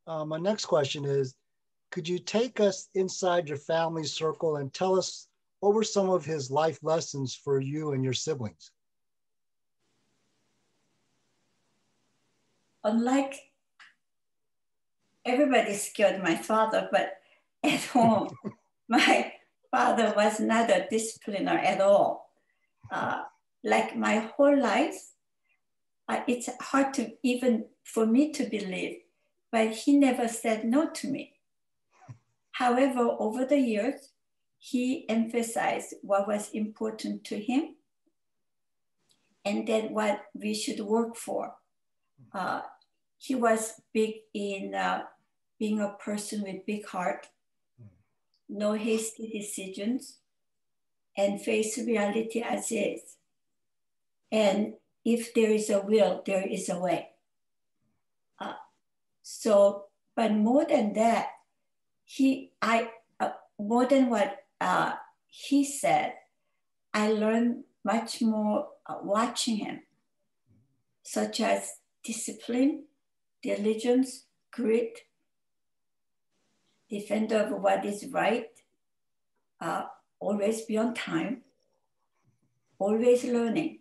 My next question is, could you take us inside your family circle and tell us what were some of his life lessons for you and your siblings? Unlike everybody scared my father, but at home, my father was not a discipliner at all. Like my whole life, it's hard to even for me to believe, but he never said no to me. However, over the years, he emphasized what was important to him and then what we should work for. He was big in being a person with big heart, no hasty decisions, and face reality as is. And if there is a will, there is a way. But more than that, more than what he said, I learned much more watching him, such as discipline, diligence, grit, defender of what is right, always be on time, always learning,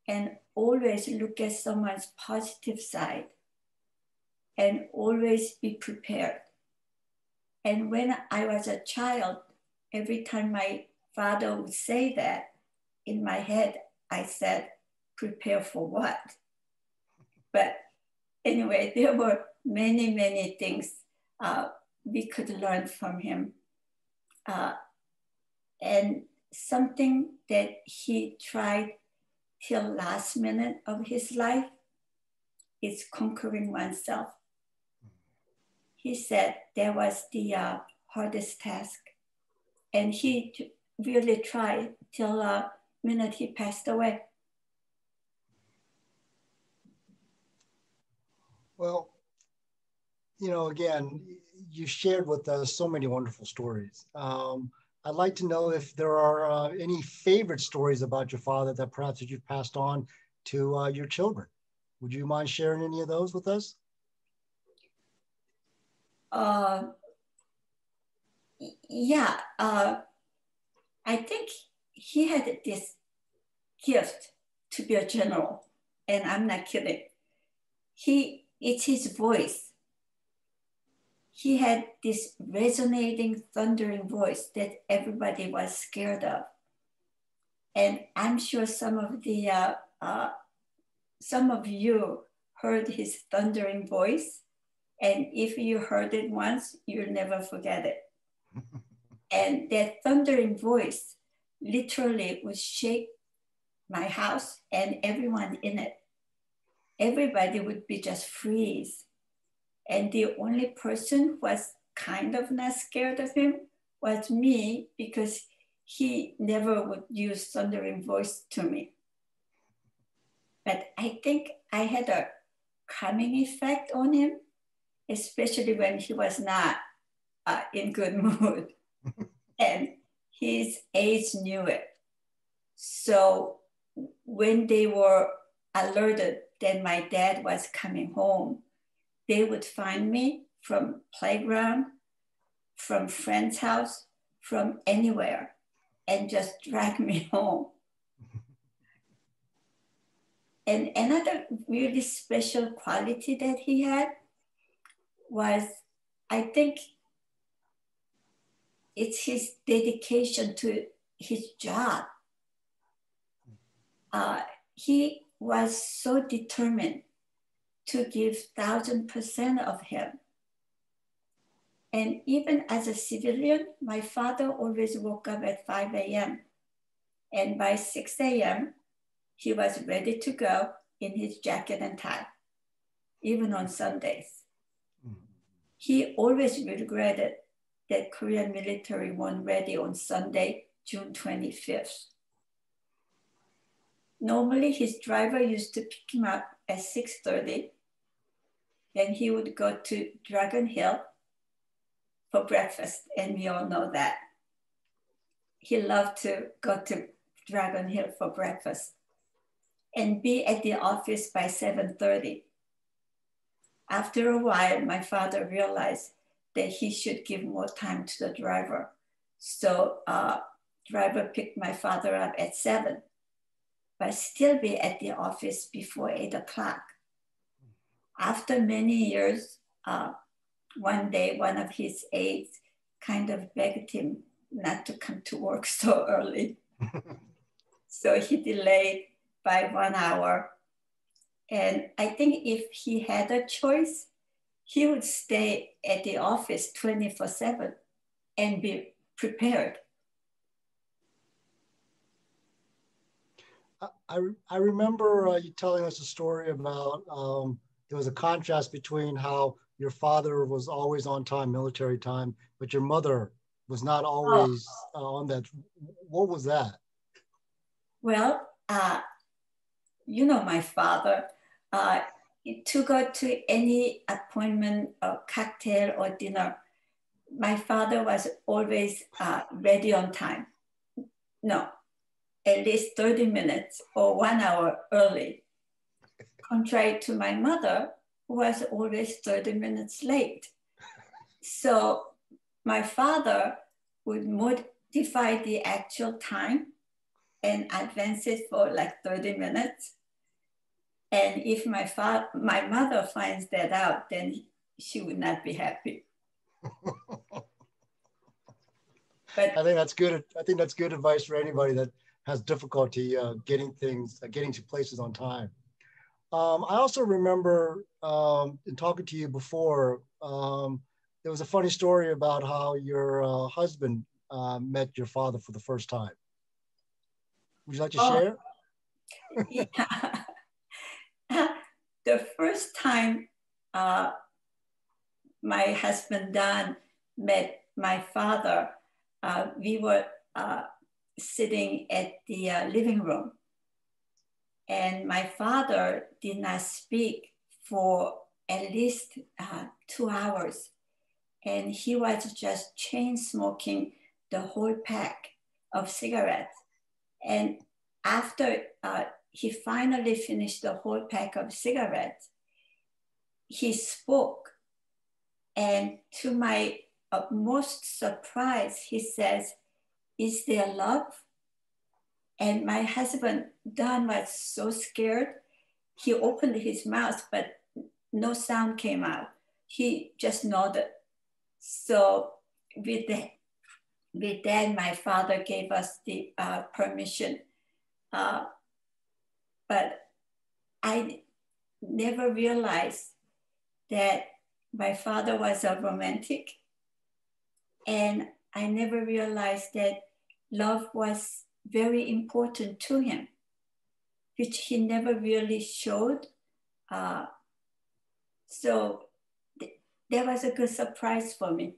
and always look at someone's positive side, and always be prepared. And when I was a child, every time my father would say that, in my head, I said, prepare for what? But anyway, there were many, many things we could learn from him. And something that he tried till last minute of his life is conquering oneself. He said that was the hardest task. And he really tried till the minute he passed away. Well, again, you shared with us so many wonderful stories. I'd like to know if there are any favorite stories about your father that perhaps you've passed on to your children. Would you mind sharing any of those with us? Yeah, I think he had this gift to be a general, and I'm not kidding. It's his voice. He had this resonating, thundering voice that everybody was scared of. And I'm sure some of you heard his thundering voice. And if you heard it once, you'll never forget it. And that thundering voice literally would shake my house and everyone in it. Everybody would be just freeze. And the only person who was kind of not scared of him was me, because he never would use thundering voice to me. But I think I had a calming effect on him, especially when he was not in good mood. And his aides knew it. So when they were alerted that my dad was coming home, they would find me from playground, from friend's house, from anywhere, and just drag me home. And another really special quality that he had was, I think, it's his dedication to his job. He was so determined to give 1,000% of him. And even as a civilian, my father always woke up at 5 a.m. And by 6 a.m., he was ready to go in his jacket and tie, even on Sundays. He always regretted that Korean military weren't ready on Sunday, June 25th. Normally, his driver used to pick him up at 6:30. Then he would go to Dragon Hill for breakfast, and we all know that. He loved to go to Dragon Hill for breakfast and be at the office by 7:30. After a while, my father realized that he should give more time to the driver. So driver picked my father up at 7, but still be at the office before 8 o'clock. After many years, one day, one of his aides kind of begged him not to come to work so early. So he delayed by 1 hour. And I think if he had a choice, he would stay at the office 24/7 and be prepared. I remember you telling us a story about there was a contrast between how your father was always on time, military time, but your mother was not always on that. What was that? Well, you know, my father, to go to any appointment or cocktail or dinner, my father was always ready on time. No, at least 30 minutes or 1 hour early, contrary to my mother, who was always 30 minutes late. So my father would modify the actual time and advance it for like 30 minutes. And if my mother finds that out, then she would not be happy. But I think that's good. I think that's good advice for anybody that has difficulty getting to places on time. I also remember in talking to you before, there was a funny story about how your husband met your father for the first time. Would you like to share? Yeah. The first time my husband Don met my father, we were sitting at the living room, and my father did not speak for at least 2 hours, and he was just chain smoking the whole pack of cigarettes. And after he finally finished the whole pack of cigarettes, he spoke. And to my utmost surprise, he says, "Is there love?" And my husband, Don, was so scared. He opened his mouth, but no sound came out. He just nodded. So with that, my father gave us the permission. But I never realized that my father was a romantic, and I never realized that love was very important to him, which he never really showed. So that was a good surprise for me.